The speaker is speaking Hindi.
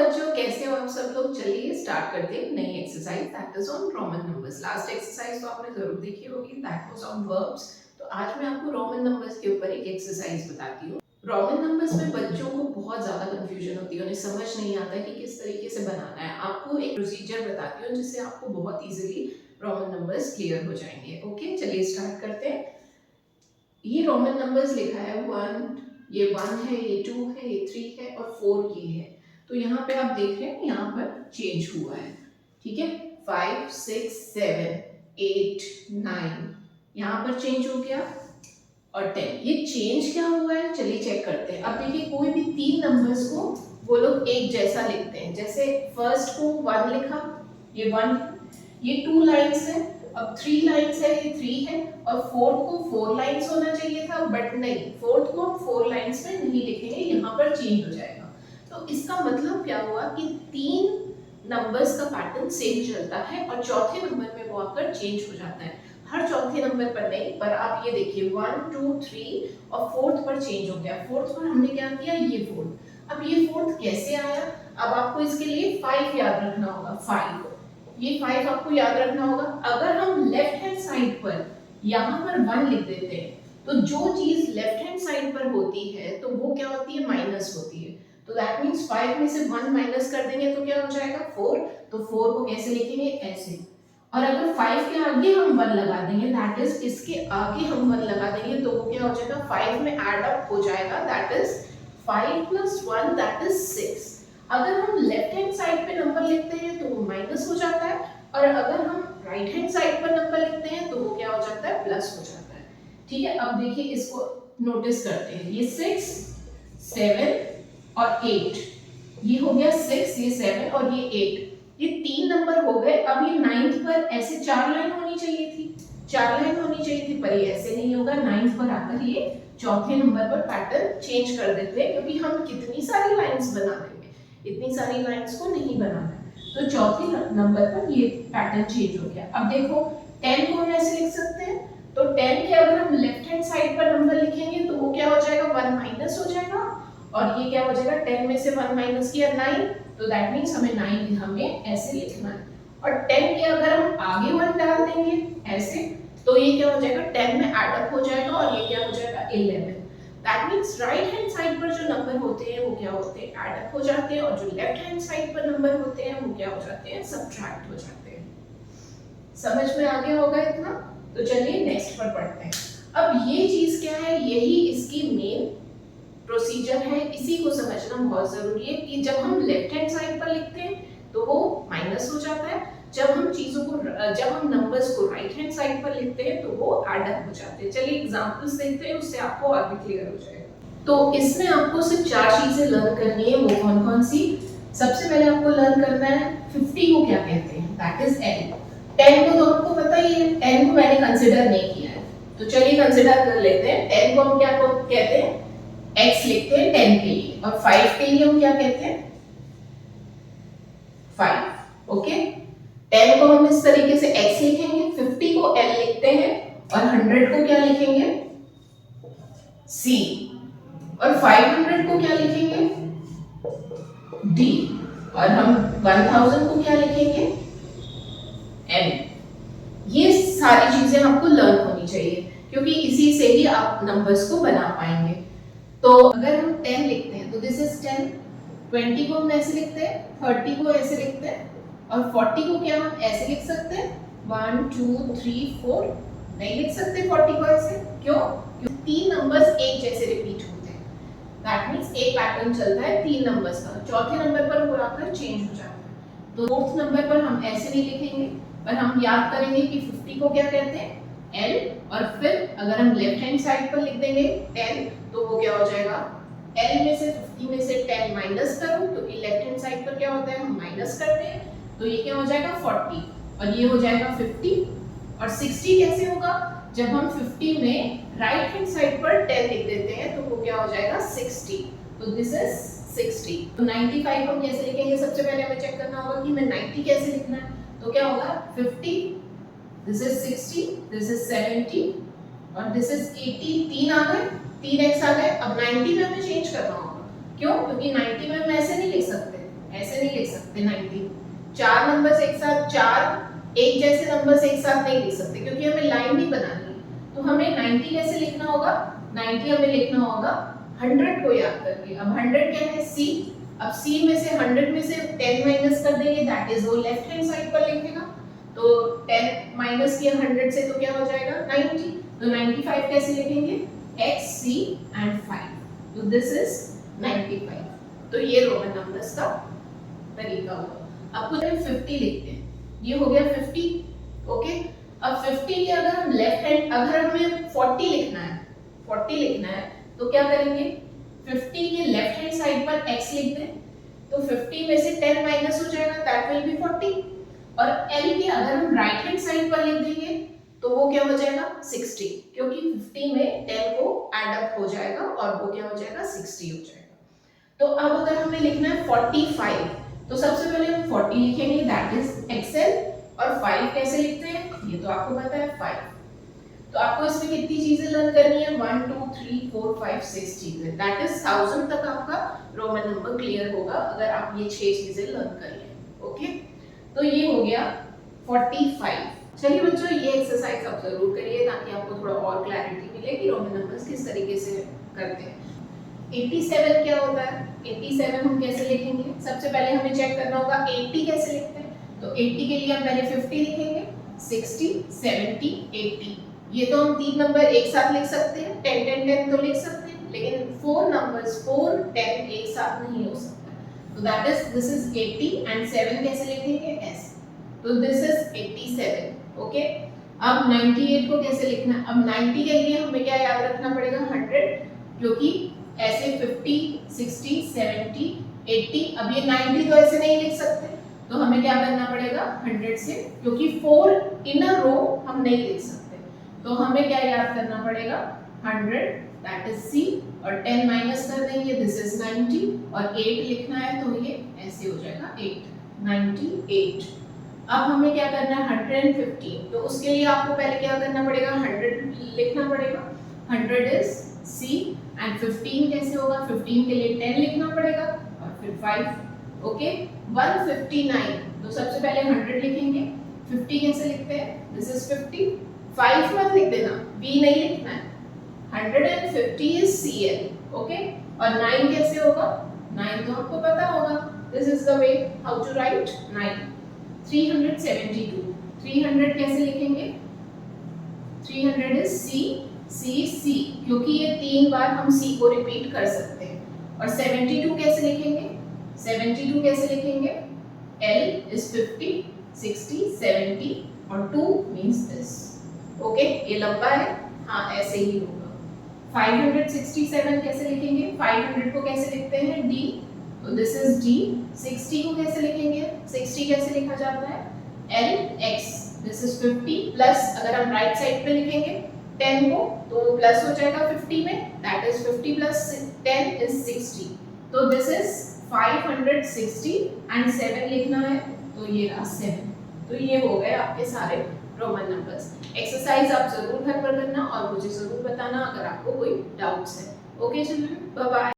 बच्चों, कैसे हो आप सब लोग। चलिए स्टार्ट करते हैं नई exercise that is on Roman numbers. Last exercise तो आपने जरूर देखी होगी, दैट वाज ऑन वर्ब्स। तो आज मैं आपको रोमन नंबर्स के ऊपर एक एक्सरसाइज बताती हूँ। रोमन नंबर्स में बच्चों को बहुत ज्यादा कंफ्यूजन होती है, उन्हें समझ नहीं आता कि किस तरीके से बनाना है। आपको एक प्रोसीजर बताती हूँ जिससे आपको बहुत इजीली रोमन नंबर्स क्लियर हो जाएंगे। ओके, चलिए स्टार्ट करते हैं। ये रोमन नंबर्स लिखा है 1, ये 1 है, ये 2 है, ये 3 है और 4 ये है। तो यहाँ पे आप देख रहे हैं, यहाँ पर चेंज हुआ है। ठीक है, 5 6 7 8 9 यहाँ पर चेंज हो गया और 10। ये चेंज क्या हुआ है, चलिए चेक करते हैं। अब देखिए, कोई भी तीन नंबर्स को वो लोग एक जैसा लिखते हैं। जैसे फर्स्ट को 1 लिखा, ये 1, ये 2 लाइन्स है। अब 3 लाइन्स है, ये 3 है। और फोर्थ को 4 लाइन्स होना चाहिए था, बट नहीं, फोर्थ को हम 4 लाइन्स में नहीं लिखेंगे, यहाँ पर चेंज हो जाएगा। तो इसका मतलब क्या हुआ कि तीन नंबर्स का पैटर्न सेम चलता है और चौथे नंबर में वो आकर चेंज हो जाता है। हर चौथे नंबर पर नहीं, पर आप ये देखिए 1 2 3 और फोर्थ पर चेंज हो गया। फोर्थ पर हमने क्या किया, ये फोर्थ। अब ये फोर्थ कैसे आया, अब आपको इसके लिए 5 याद रखना होगा। 5, ये 5 आपको याद रखना होगा। अगर हम लेफ्ट हैंड साइड पर यहाँ पर 1 लिख देते हैं, तो जो चीज लेफ्ट हैंड साइड पर होती है तो वो क्या होती है, माइनस होती है। तो दैट मींस 5 में से 1 माइनस कर देंगे तो क्या हो जाएगा, 4। तो 4 को कैसे लिखेंगे, ऐसे। और अगर 5 के आगे हम 1 लगा देंगे, दैट इज इसके आगे हम 1 लगा देंगे, तो वो क्या हो जाएगा, 5 में ऐड अप हो जाएगा, दैट इज 5 + 1 दैट इज 6। अगर हम लेफ्ट हैंड साइड पे नंबर लिखते हैं तो वो माइनस हो जाता है, और अगर हम राइट हैंड साइड पर नंबर लिखते हैं तो वो क्या हो जाता है, प्लस हो जाता है। ठीक है, अब देखिए इसको नोटिस करते हैं। ये 6 7 और 8, ये हो गया 6, ये 7 और ये 8, ये तीन नंबर हो गए। अब ये 9th पर ऐसे 4 लाइन होनी चाहिए थी, 4 लाइन होनी चाहिए थी, पर ये ऐसे नहीं होगा। 9th पर आकर ये चौथे नंबर पर पैटर्न चेंज कर देते हैं, क्योंकि हम कितनी सारी लाइंस बना देंगे, इतनी सारी लाइंस को नहीं बनाना है। तो चौथे नंबर पर ये पैटर्न चेंज हो गया। अब देखो 10 को हम ऐसे लिख सकते हैं, तो 10 के अगर हम लेफ्ट हैंड साइड पर नंबर लिखेंगे तो वो क्या हो जाएगा, 1 माइनस हो जाएगा। और ये क्या हो जाएगा, 10 में से 1 माइनस किया 9, तो दैट मींस हमें 9 हमें ऐसे लिखना है। और 10 के अगर हम आगे 1 डाल देंगे ऐसे, तो ये क्या हो जाएगा, 10 में ऐड अप हो जाएगा और ये क्या हो जाएगा, 11। That means right hand side पर जो नंबर होते हैं वो क्या होते हैं, ऐड अप हो जाते हैं, और जो लेफ्ट हैंड साइड पर नंबर होते हैं वो क्या हो जाते हैं, सब्ट्रैक्ट हो जाते हैं। समझ में आ गया होगा इतना। तो चलिए नेक्स्ट पर पढ़ते हैं। अब ये चीज क्या है, यही इसकी मेन प्रोसीजर है, इसी को समझना बहुत जरूरी है कि जब हम लेफ्ट हैंड साइड पर लिखते हैं तो वो माइनस हो जाता है, जब हम नंबर्स को राइट हैंड साइड पर लिखते हैं तो वो ऐड अप हो जाते हैं। चलिए एग्जांपल्स देखते हैं, उससे आपको और भी क्लियर हो जाएगा। तो इसमें आपको सिर्फ 4 चीजें लर्न करनी है। वो कौन कौन सी, सबसे पहले आपको लर्न करना है 50 को क्या कहते हैं, दैट इज n। 10 को तो आपको पता ही है, 10 को मैंने कंसीडर नहीं किया है, तो चलिए कंसीडर कर लेते हैं। 10 को हम क्या कहते हैं, x लिखते हैं 10 के लिए, और 5 के लिए हम क्या कहते हैं, 5। ओके, 10 को हम इस तरीके से x लिखेंगे, 50 को l लिखते हैं, और 100 को क्या लिखेंगे, c, और 500 को क्या लिखेंगे, d, और हम 1000 को क्या लिखेंगे, m। ये सारी चीजें आपको लर्न होनी चाहिए, क्योंकि इसी से ही आप नंबर्स को बना पाएंगे। तो अगर हम 10 लिखते हैं तो दिस इज 10, 20 को हम ऐसे लिखते हैं, 30 को ऐसे लिखते हैं, और 40 को क्या हम ऐसे लिख सकते हैं, 1 2 3 4, नहीं लिख सकते 40 को ऐसे। क्यों, क्योंकि तीन नंबर्स एक जैसे रिपीट होते हैं, दैट मींस एक पैटर्न चलता है तीन नंबर्स का। चौथे नंबर पर वो आकर चेंज हो जाता है। तो फोर्थ नंबर पर हम ऐसे नहीं लिखेंगे, पर हम याद करेंगे कि 50 को क्या कहते हैं, L, और फिर अगर हम लेफ्ट हैंड साइड पर लिख देंगे 10, तो वो क्या हो जाएगा, L में से 50 में से 10 माइनस करो, क्योंकि लेफ्ट हैंड साइड पर क्या होता है, हम माइनस करते हैं, तो ये क्या हो जाएगा 40, और ये हो जाएगा 50। और 60 कैसे होगा, जब हम 50 में राइट हैंड साइड पर 10 लिख देते हैं तो वो क्या हो जाएगा 60, तो दिस इज 60। तो 95 हम कैसे लिखेंगे, सबसे पहले हमें चेक करना होगा कि हमें 90 कैसे लिखना है। तो क्या होगा 50, दिस इज 60, दिस इज 70 और दिस इज 80। 3 आ गए, 3x आ गए। अब 90 में हमें चेंज करना होगा, क्यों, क्योंकि 90 में हम ऐसे नहीं लिख सकते, ऐसे चार नंबर्स एक साथ, चार एक जैसे नंबर्स एक साथ नहीं लिख सकते क्योंकि हमें लाइन नहीं बनानी है। तो हमें 90 कैसे लिखना होगा, 90 हमें लिखना होगा 100 को याद करके। अब 100 क्या है, सी। अब सी में से 100 में से 10 माइनस कर देंगे, दैट इज वो लेफ्ट हैंड साइड पर लिखेगा। तो 10 माइनस किया 100 से तो क्या हो जाएगा 90। तो 95 कैसे लिखेंगे, x c and 5, तो दिस इज 95। तो ये रोमन नंबर्स का तरीका होगा। अब कुछ 50 लिखते हैं, ये हो गया 50। ओके, अब 50 के अगर हम लेफ्ट हैंड, अगर हमें 40 लिखना है, 40 लिखना है तो क्या करेंगे, 50 के लेफ्ट हैंड साइड पर x लिख दें। तो 50 में से 10 माइनस हो जाएगा, दैट विल बी 40। और l के अगर हम राइट हैंड साइड पर लिख देंगे तो वो क्या हो जाएगा 60, क्योंकि 50 में 10 को ऐड अप हो जाएगा और वो क्या हो जाएगा 60 हो जाएगा। तो अब अगर हमें लिखना है 45, तो सबसे पहले हम 40 लिखेंगे, दैट इज एक्सएल। और 5 कैसे लिखते हैं ये तो आपको पता है 5। तो आपको इसमें कितनी चीजें लर्न करनी है, 1 2 3 4 5 6 चीजें, दैट इज 1000 तक आपका रोमन नंबर क्लियर होगा अगर आप ये 6 चीजें लर्न कर लें। ओके, तो ये हो गया 45। चलिए बच्चों, ये एक्सरसाइज आप जरूर करिए ताकि आपको थोड़ा और क्लैरिटी मिले कि रोमन नंबर्स किस तरीके से करते हैं। 87 क्या होता है, 87 हम कैसे लिखेंगे, सबसे पहले हमें चेक करना होगा 80 कैसे लिखते हैं। तो 80 के लिए हम पहले 50 लिखेंगे, 60 70 80। ये तो हम तीन नंबर एक साथ लिख सकते हैं, 10 10 10 तो लिख सकते हैं, लेकिन 4 नंबर्स 4 10 एक साथ नहीं हो सकता। तो that is this is 80 and 7 कैसे लिखेंगे, s। तो दिस इज 87। ओके, अब 98 को कैसे लिखना है, अब 90 के लिए हमें क्या याद रखना पड़ेगा 100, क्योंकि ऐसे 50 60 70 80, अब ये 90 तो ऐसे नहीं लिख सकते, तो हमें क्या करना पड़ेगा 100 से, क्योंकि 4 इन अ रो हम नहीं लिख सकते। तो हमें क्या याद करना पड़ेगा 100, दैट इज c, और 10 माइनस कर देंगे, दिस इज 90, और 8 लिखना है तो ये ऐसे हो जाएगा 8 98। अब हमें क्या करना है 115, तो उसके लिए आपको पहले क्या करना पड़ेगा 100 लिखना पड़ेगा, 100 इज c एंड 15 कैसे होगा, 15 के लिए 10 लिखना पड़ेगा और फिर 5। ओके, 159, तो सबसे पहले 100 लिखेंगे, 50 कैसे लिखते हैं, दिस इज 50, 5 मत लिख देना, b नहीं लिखना है, 150 इज cl। ओके, और 9 कैसे होगा, 9 तो आपको पता होगा, this is the way how to write 9। 372, 300 कैसे लिखेंगे, 300 इज c c c, क्योंकि ये 3 बार हम c को रिपीट कर सकते हैं। और 72 कैसे लिखेंगे, 72 कैसे लिखेंगे, l इज 50 60 70 और 2 मींस दिस। ओके, ये लंबा है, हाँ ऐसे ही होगा। 567 कैसे लिखेंगे, 500 को कैसे लिखते हैं d, तो दिस इज d। 60 को कैसे लिखेंगे, 60 कैसे लिखा जाता है, l x, this is 50 plus, अगर हम राइट साइड पे लिखेंगे 10 को तो प्लस हो जाएगा 50 में, दैट इज 50 प्लस 10 इज 60। तो दिस इज 560 एंड 7 लिखना है, तो ये रहा 7। तो ये हो गए आपके सारे रोमन नंबर्स। एक्सरसाइज आप जरूर घर पर करना और मुझे जरूर बताना अगर आपको कोई डाउट्स है। Okay children, bye bye.